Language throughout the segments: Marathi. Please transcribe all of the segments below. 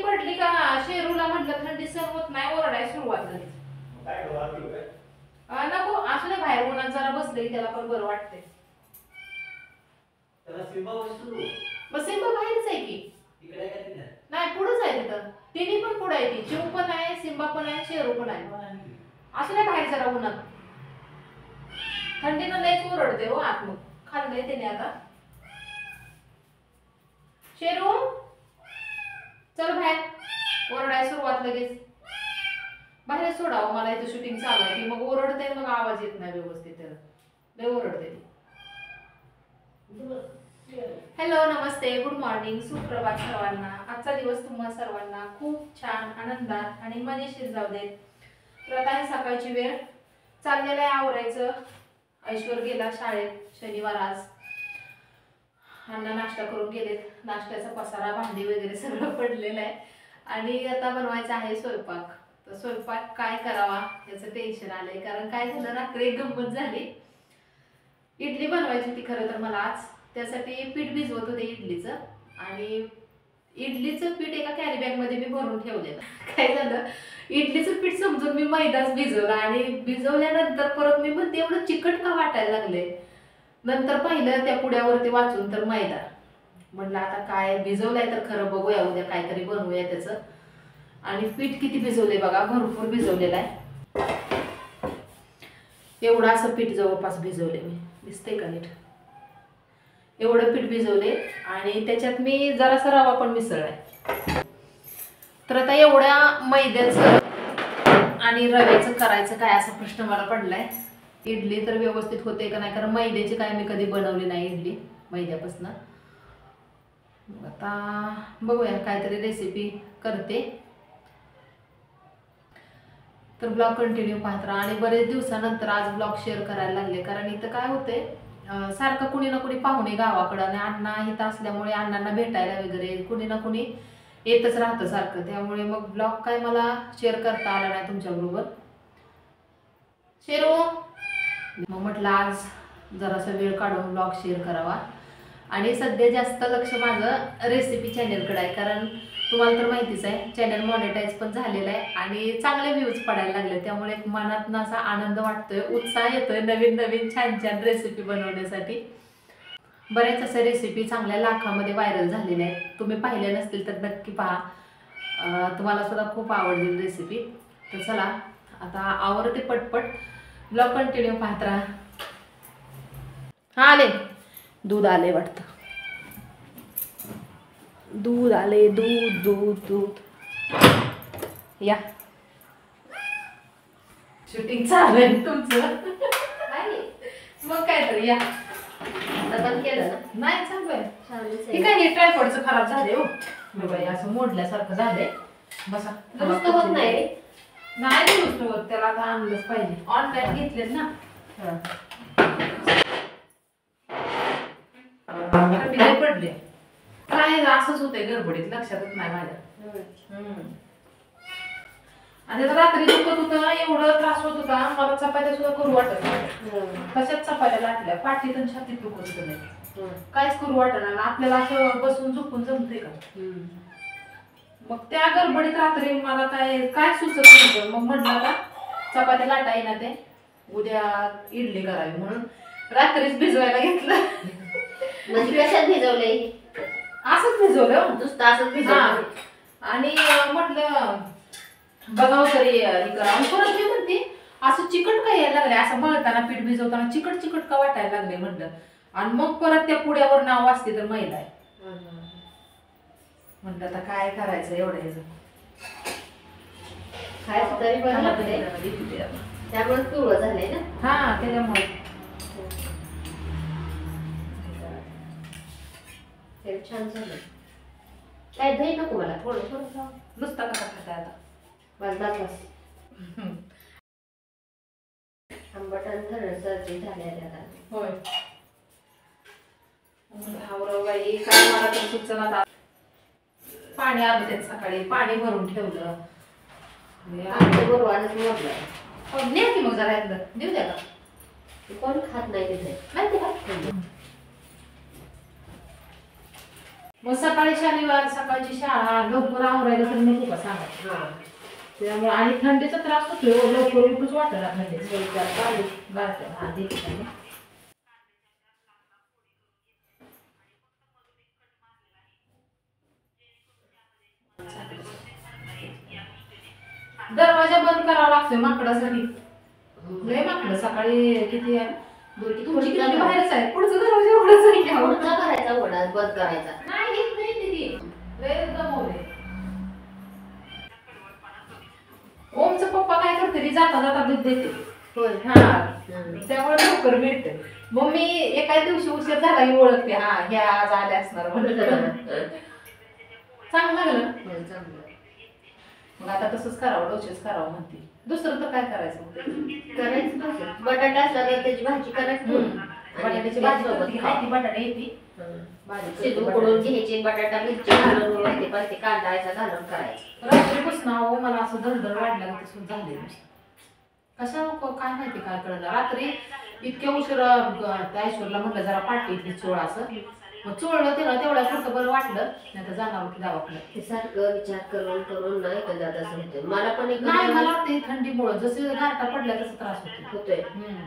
पडली का शेरूला म्हटलं थंडी सहन होत नाही ओरडाय सुरुवात झाली. नको असू दे बाहेर उन्हात जरा बसले त्याला पण बरं वाटतंय. मग सिंबा बाहेरच आहे की नाही पुढेच आहे तिथं तिन्ही पण पुढे आहे ती चिव पण आहे सिंबा पण आहे शेरू पण आहे. असू दे बाहेर जरा उन्हात थंडीनं लयच ओरडते हो आत मग खाल्लंय त्याने आता. शेरू चल बाहेर ओरडाय सुरुवात लगेच बाहेर सोडावं मला इथं शूटिंग चालू आहे ती मग ओरडते मग आवाज येत नाही व्यवस्थित त्याला लय ओरडते ती. हॅलो नमस्ते गुड मॉर्निंग सुप्रभात सर्वांना. आजचा दिवस तुम्हा सर्वांना खूप छान आनंदात आणि मजेशीर जाऊ देत. तर आता ही सकाळची वेळ चाललेलं आहे आवरायचं. ऐश्वर गेला शाळेत शनिवार आज. अण्णा नाश्ता करून गेलेत. नाश्त्याचा पसारा भांडी वगैरे सगळं पडलेलं आहे आणि आता बनवायचं आहे स्वयंपाक. तर स्वयंपाक काय करावा याचं टेन्शन आलंय कारण काय झालं रात्री एक गंमत झाली. इडली बनवायची होती खरं तर मला आज त्यासाठी पीठ भिजवत होते इडलीचं आणि इडलीचं पीठ एका कॅरी बॅग मध्ये मी भरून ठेवलेलं. काय झालं इडलीचं पीठ समजून मी मैदाच भिजवला आणि भिजवल्यानंतर परत मी म्हणते एवढं चिकट का वाटायला लागले. नंतर पाहिलं त्या पुड्यावरती वाचून तर मैदा. म्हटलं आता काय भिजवलंय तर खरं बघूया उद्या काहीतरी बनवूया त्याचं. आणि पीठ किती भिजवले बघा भरपूर भिजवलेलं आहे. एवढं असं पीठ जवळपास भिजवले मी दिसतंय का नीट एवढं पीठ भिजवले आणि त्याच्यात मी जरासा रवा पण मिसळलाय. तर आता एवढ्या मैद्याचं आणि रव्याचं करायचं काय असा प्रश्न मला पडलाय. इडली तर व्यवस्थित होते का नाही कारण मैद्याची काय मी कधी बनवली नाही इडली मैद्यापासून. आता बघूया काहीतरी रेसिपी करते. तर ब्लॉग कंटिन्यू पाहत राहा आणि बरेच दिवसानंतर आज ब्लॉग शेअर करायला लागले कारण इथं काय होते सारखं कुणी ना कुणी पाहुणे गावाकडं आणि अण्णा इथं असल्यामुळे अण्णांना भेटायला वगैरे कुणी ना कुणी येतच राहतं सारखं. त्यामुळे मग ब्लॉग काय मला शेअर करता आला नाही तुमच्याबरोबर. शेरू मग म्हटलं आज जरासा वेळ काढून ब्लॉग शेअर करावा आणि सध्या जास्त लक्ष माझं रेसिपी चॅनलकडे आहे कारण तुम्हाला तर माहितीच आहे चॅनल मॉनिटाईज पण झालेलं आहे आणि चांगले व्ह्यूज पडायला लागले. त्यामुळे मनातनं असा आनंद वाटतोय उत्साह येतोय नवीन नवीन छान छान रेसिपी बनवण्यासाठी. बरेच असे रेसिपी चांगल्या लाखामध्ये व्हायरल झालेल्या आहेत. तुम्ही पाहिल्या नसतील तर नक्की पहा. तुम्हाला सुद्धा खूप आवडतील रेसिपी. तर चला आता आवरते पटपट ब्लॉग कंटिन्यू पाहत राहा. हा आले दूध आले वाटतं दूध आले दूध दूध दूध या शूटिंग चालू आहे तुमचं मग काय तर या केलं ना नाही चालू आहे ठीक आहे. हे ट्रायपॉडचं खराब झाले हो बाई असं मोडल्यासारखं झालंय. बसा दुरुस्त होत नाही नाही दुरुस्त होत त्याला आता आणलंच पाहिजे. ऑनलाईन घेतलेत ना पडले काय असंच होतंय गडबडीत लक्षातच नाही माझ्या. आणि रात्री दुखत होतं एवढं त्रास होत होता मला चपात्या सुद्धा करू वाटत नाही. तशाच चपात्या लाटल्या पाठीत आणि छातीत दुखत होतं नाही काहीच करू वाटणार आपल्याला असं बसून झोपून जमते का. मग त्या गडबडीत रात्री मला काय काय सुचत नव्हतं. मग म्हटलं का चपात्या लाटा येईना ते उद्या इडली करावी म्हणून रात्रीच भिजवायला घेतलं. म्हणजे कशात भिजवले असंच भिजवलं नुसतं असंच भिजवलं आणि म्हटलं बघावं तरी हे करावं. परत मी म्हणते असं चिकट का यायला लागले असं मळताना पीठ भिजवताना चिकट चिकट का वाटायला लागले म्हटलं. आणि मग परत त्या पुड्यावर नाव वाचते तर मैदा आहे म्हटलं आता काय करायचं एवढं खायचं तरी त्यामुळे पिवळं झालंय ना. हा त्याच्यामुळे छान झालं. काय दही नको मला थोडं थोडं नुसता कसा खाता आता बस बस बस आंबट आणि सर्दी झाल्या होय. बाई काय मला तर सुचना. पाणी आलं त्यात सकाळी पाणी भरून ठेवलं बरोबरच मोडलं नाही की मग जरा देऊ द्या का कोण खात नाही तिथे माहिती का मग सकाळी शनिवार सकाळची शाळा लवकर आवरायला तर नको का सांगा. हा त्यामुळे आणि थंडीचा त्रास होतोय हो, लवकर उठूच वाटत थंडीच हे जरा चालू गारठ्यात. हा देखील आहे. दरवाजा बंद करावा लागतोय माकडासाठी. लय माकडं सकाळी किती आहे तुमची किती बाहेरच आहे पुढचा दरवाजा उघडाच आहे की अहो? पुढचा करायचा उघडा बंद करायचा. नाही घेत नाही दीदी लय दमवले. ओमचा पप्पा काय करते ती जाता जाता दूध देते. होय हा हम्म. त्यामुळे लवकर मिळते. मग मी एका दिवशी उशीर झाला की ओळखते हा ह्या आज आल्या असणार म्हणून. चांगलं लागलं. होय, चांगलं. मग आता तसंच करावं डोसेच करावं म्हणते. दुसरं तर काय करायचं मग ते? करायचं कसं? बटाटा असला तर त्याची भाजी करायची. बटाट्याची भाजी करते नाही ती बटाटा येते हं. भाजी शिजवून करते उकडून बटाट्याची. घ्यायची बटाटा मिरची घालून वरती पण ते कांदायचा घालून करायचं. रात्रीपासून अहो मला असं धडधड वाढलं तसं झाले कशा काय माहिती काय कळलं रात्री इतक्या उशिरा त्या ऐश्वर्याला म्हटलं जरा पाठी इथली चोळ असं मग चोळलं तिला तेवढ्या पुरतं बरं वाटलं नाही तर जाणार होती दवाखान्यात. ते सारखं विचार करून करून नाही का दादा असं होतंय. मला पण एक नाही मला वाटतं थंडीमुळं जसे गारठा पडल्या तसा त्रास होतो. होतोय.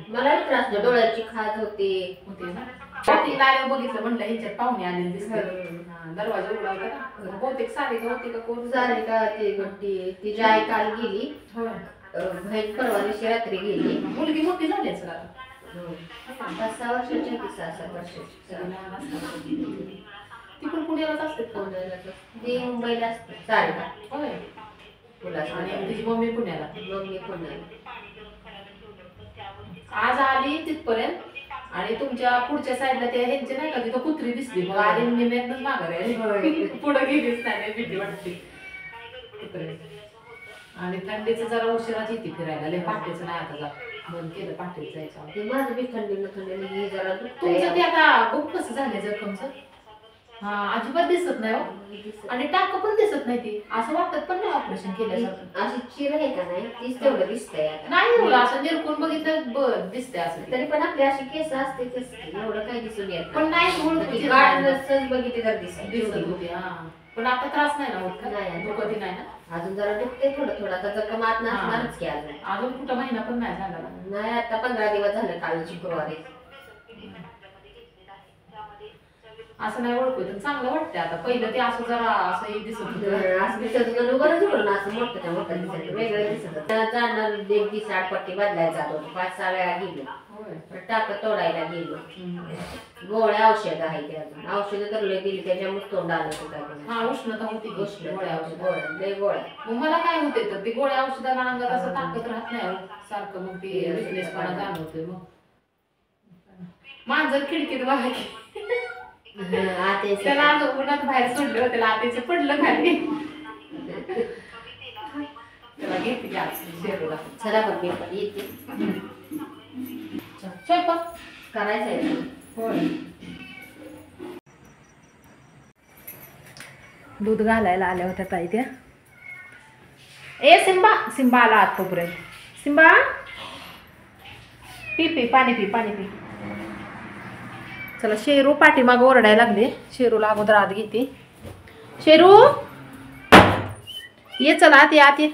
मला त्रास नाही, डोळ्याची खाज होते. होते ना पाठी लायला बघितलं म्हटलं ह्याच्यात पाहुणे आलेले दिसले. दरवाजा उघडा होता ना बहुतेक सारिका होती का कोण सारे का ते गट्टी तिची आई काल गेली. होय. बहीण परवा दिवशी रात्री गेली. मुलगी मोठी झाली असेल आता. 5-6 वर्षाची होती, 6-7 वर्षाची. ती पण पुण्यालाच असते पुण्याला ती मुंबईला असते. सारिका होय आणि तिची मम्मी पुण्याला. मम्मी पुण्याला. आज आली तिथपर्यंत आणि तुमच्या पुढच्या साईडला ते ह्यांचे नाही का तिथं कुत्री दिसली मग आली निम्यातच माघारी पुढे गेलीच नाही भीती वाटते कुत्रे. आणि थंडीचं जरा उशिराच येते फिरायला लय पहाटेचं नाही आता जात बंद केलं पहाटेच जायचं. ते माझं बी थंडीनं ही जरा तुमचं ते आता खूप कसं झालंय जखमचं. हा अजिबात दिसत नाही हो आणि टाक पण दिसत नाही ती असं वाटत पण नाही ऑपरेशन केल्यासारखं. अशी चिर आहे का नाही तीच तेवढं दिसतंय आता. नाही एवढं असं निरकून बघितलं दिसतंय असं तरी पण आपली अशी केस असते एवढं काही दिसून येत पण नाही ओळखून काढ बघितली तर दिसत होती. हा पण आता त्रास नाही ना होत का नाही. कधी नाही ना अजून जरा दुखते थोडं थोडं आता जखम आत नसणारच की अजून. अजून कुठं महिना पण नाही झाला ना. नाही आता 15 दिवस झाले काल शुक्रवारी. असं नाही ओळखू चांगलं वाटतंय आता पहिलं ते असं जरा असं दिसत होतं. असं दिसत होतं बरंच होतं असं मोठं मोठं दिसत वेगळं दिसत होतं. जाणार एक दिवस आडपट्टी बदलायला जात होतो 5-6 वेळा गेलो. टाक तोडायला गेलो. गोळ्या औषध आहे ते अजून औषधं तर लय दिली त्याच्यामुळे तोंड आलं होतं काय. हा उष्णता होती गोळ्या औषध गोळ्या लय गोळ्या. मग मला काय होते तर ते गोळ्या औषधाला अंगात असं ताकद राहत नाही सारखं मग ते विकनेसपणा जाणवतोय. मग मांजर खिडकीत बघायची त्याला उन्हात बाहेर सोडलं त्याला आतेच पडलं खाली त्याला घेते की आज शेरूला. चला बघ मी पण येते स्वयंपाक करायचं आहे. होय दूध घालायला आल्या होत्या ताई त्या. ए सिंबा सिंबा आला आत तोपर्यंत. सिंबा पी पी पाणी पी पाणी पी. चला शेरू पाठीमाग ओरडायला लागले. शेरूला अगोदर आत घेते. शेरू ये चला आत ये आत ये.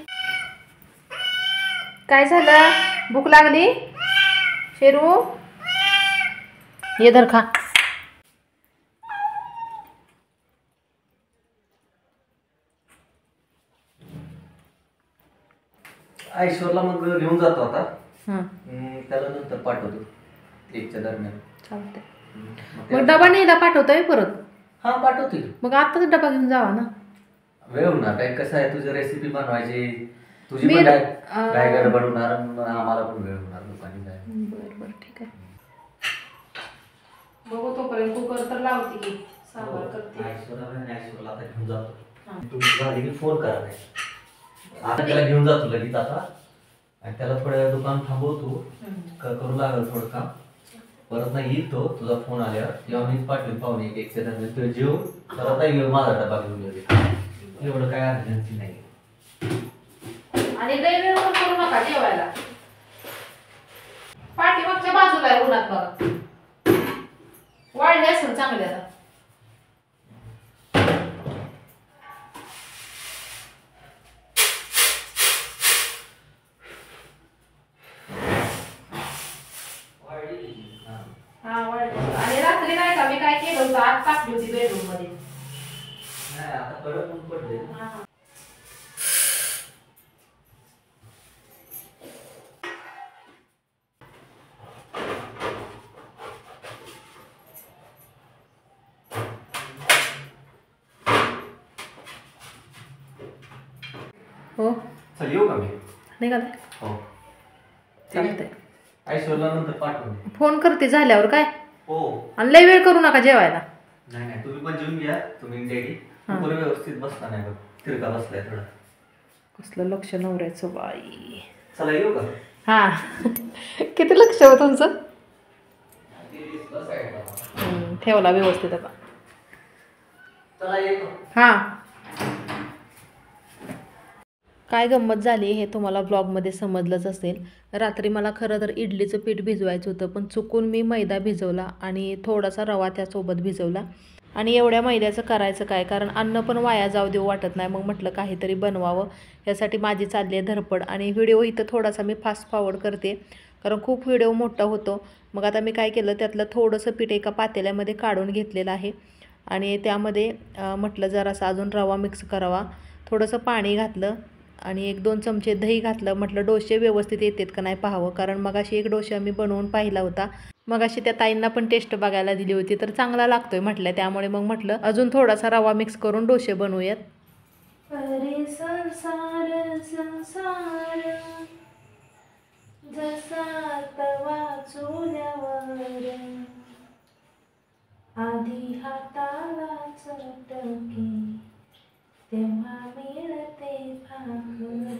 काय झालं भूक लागली शेरू ये धर खा. ऐश्वर्याला मग घेऊन जातो आता. हं त्याला नंतर पाठवतो 1च्या दरम्यान. चालतंय. मग डबा नेला पाठवतोय परत. हा पाठवतो. मग आताच डबा घेऊन जावा ना. वेळ होणार काय कसं आहे तुझी रेसिपी बनवायची तुझी मी पण काय गडबड होणार आम्हाला पण वेळ होणार दुकानी जाय. बरं बरं ठीक आहे. बघू तोपर्यंत कुकर तर लावते की सांबार करते. ऐश्वर्याला आता घेऊन जातो. तुम्ही झाली की फोन करा नाही. आता त्याला घेऊन जातो लगेच आता आणि त्याला थोड्या दुकान थांबवतो करू लागल थोडं काम. परत नाही येईल तो तुझा फोन आल्यावर तेव्हा मीच पाठवेल पाहुणे 1च्या दरम्यान तो जेव परत येईल माझा डबा घेऊन येते. एवढं काय अर्जन्सी नाही. आणि लय वेळ पण करू नका जेवायला. पाठीमागच्या बाजूला आहे उन्हात बघा. वाढले असेल चांगले आता. केलं होतं आज टाकली होती बेडरूम मध्ये. नाही आता कडक ऊन पडले. हो चल येऊ का मी? निघाल हो चालतंय. ऐश्वर्या नंतर पाठवून दे. फोन करते झाल्यावर काय. हो आणि लय वेळ करू नका जेवायला. नाही नाही तुम्ही पण जेवून घ्या. तुम्ही डॅडी पुढे व्यवस्थित बसता नाही बघ तिरका बसलाय थोडा. कसलं लक्ष नवऱ्याचं बाई. चला येऊ का? हा किती लक्ष हो तुमचं. ठेवला व्यवस्थित आता. चला येतो. हा काय गंमत झाली हे तुम्हाला ब्लॉगमध्ये समजलंच असेल. रात्री मला खरं तर इडलीचं पीठ भिजवायचं होतं पण चुकून मी मैदा भिजवला आणि थोडासा रवा त्यासोबत भिजवला. आणि एवढ्या मैद्याचं करायचं काय, कारण अन्न पण वाया जाऊ देऊ वाटत नाही. मग म्हटलं काहीतरी बनवावं, यासाठी माझी चालली आहे धडपड. आणि व्हिडिओ इथं थोडासा मी फास्ट फॉरवर्ड करते कारण खूप व्हिडिओ मोठा होतो. मग आता मी काय केलं, त्यातलं थोडंसं पीठ एका पातेल्यामध्ये काढून घेतलेलं आहे आणि त्यामध्ये म्हटलं जरासा अजून रवा मिक्स करावा. थोडंसं पाणी घातलं आणि 1-2 चमचे दही घातलं. म्हटलं डोसे व्यवस्थित येतात का नाही पाहावं, कारण मगाशी एक डोसा मी बनवून पाहिला होता. मगाशी त्या ताईंना पण टेस्ट बघायला दिली होती तर चांगला लागतोय म्हटलं. त्यामुळे मग म्हटलं अजून थोडासा रवा मिक्स करून डोसे बनवूयात. अरे संसार संसार जसा तवा चुल्यावर आधी हाताला चटके तेव्हा मिळते भाकर.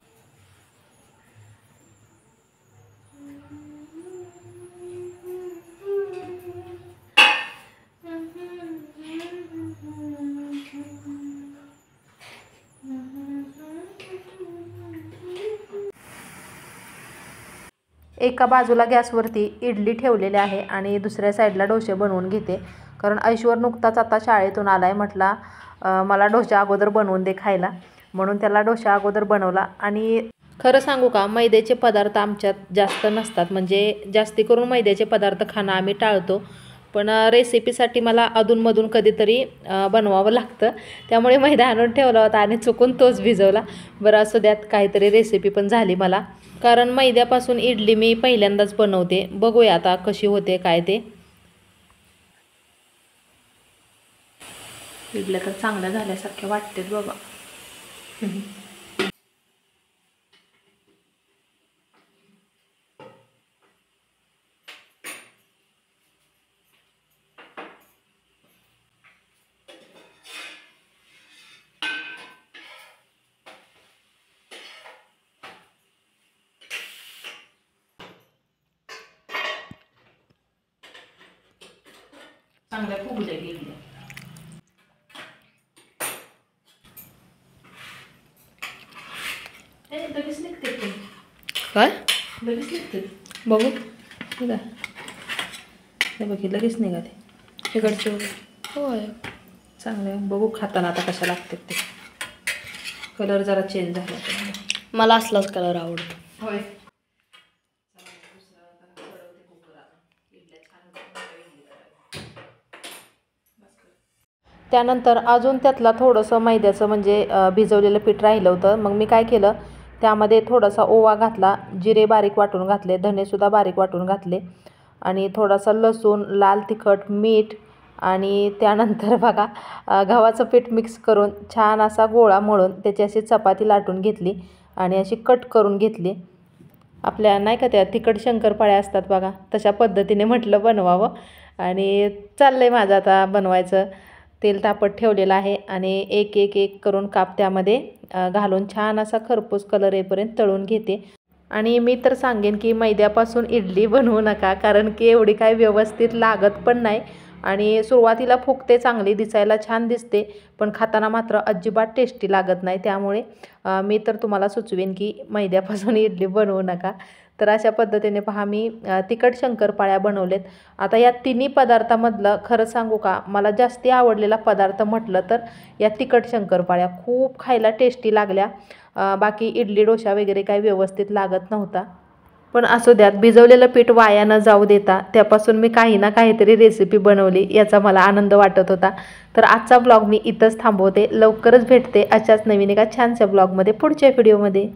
एका बाजूला गॅसवरती इडली ठेवलेली आहे आणि दुसऱ्या साईडला डोसे बनवून घेते. कारण ऐश्वर नुकताच आता शाळेतून आला आहे. म्हटला मला डोसा अगोदर बनवून दे खायला, म्हणून त्याला डोसा अगोदर बनवला. आणि खरं सांगू का, मैद्याचे पदार्थ आमच्यात जास्त नसतात. म्हणजे जास्ती करून मैद्याचे पदार्थ खाणं आम्ही टाळतो. पण रेसिपीसाठी मला अधूनमधून कधीतरी बनवावं लागतं. त्यामुळे मैदा आणून ठेवला होता आणि चुकून तोच भिजवला. बरं असं द्यात काहीतरी रेसिपी पण झाली मला. कारण मैद्यापासून इडली मी पहिल्यांदाच बनवते. बघूया आता कशी होते काय ते. इडल्या तर चांगल्या झाल्यासारख्या वाटतात बघा. चांगल्या फुगल्या इडल्या. लगेच निघते काय लगेच निघते बघू. हे बघ लगेच निघाले इकडचे. होय चांगले. बघू खाताना आता कशा लागतात ते. कलर जरा चेंज झाला. मला असलाच कलर आवडतो. होय. त्यानंतर अजून त्यातला थोडंसं मैद्याचं म्हणजे भिजवलेलं पीठ राहिलं होतं. मग मी काय केलं, त्यामध्ये थोडासा ओवा घातला, जिरे बारीक वाटून घातले, धनेसुद्धा बारीक वाटून घातले आणि थोडासा लसूण, लाल तिखट, मीठ आणि त्यानंतर बघा गव्हाचं पीठ मिक्स करून छान असा गोळा मळून त्याची अशी चपाती लाटून घेतली आणि अशी कट करून घेतली. आपल्या नाही का त्या तिखट शंकरपाळ्या असतात बघा, तशा पद्धतीने म्हटलं बनवावं. आणि चाललं आहे माझं आता बनवायचं. तेल तापत ठेवलेलं आहे आणि एक एक एक करून काप त्यामध्ये घालून छान असा खरपूस कलर येईपर्यंत तळून घेते. आणि मी तर सांगेन की मैद्यापासून इडली बनवू नका, कारण की एवढी काय व्यवस्थित लागत पण नाही आणि सुरुवातीला फुगते, चांगली दिसायला छान दिसते, पण खाताना मात्र अजिबात टेस्टी लागत नाही. त्यामुळे मी तर तुम्हाला सुचवेन की मैद्यापासून इडली बनवू नका. तर अशा पद्धतीने पहा मी तिखट शंकरपाळ्या बनवलेत. आता या तिन्ही पदार्थामधलं खरं सांगू का, मला जास्ती आवडलेला पदार्थ म्हटलं तर या तिखट शंकरपाळ्या खूप खायला टेस्टी लागल्या. बाकी इडली डोसा वगैरे काही व्यवस्थित लागत नव्हता. पण असू द्यात, भिजवलेलं पीठ वाया न जाऊ देता त्यापासून मी काही ना काहीतरी रेसिपी बनवली याचा मला आनंद वाटत होता. तर आजचा ब्लॉग मी इथंच थांबवते. लवकरच भेटते अशाच नवीन एका छानशा ब्लॉगमध्ये पुढच्या व्हिडिओमध्ये.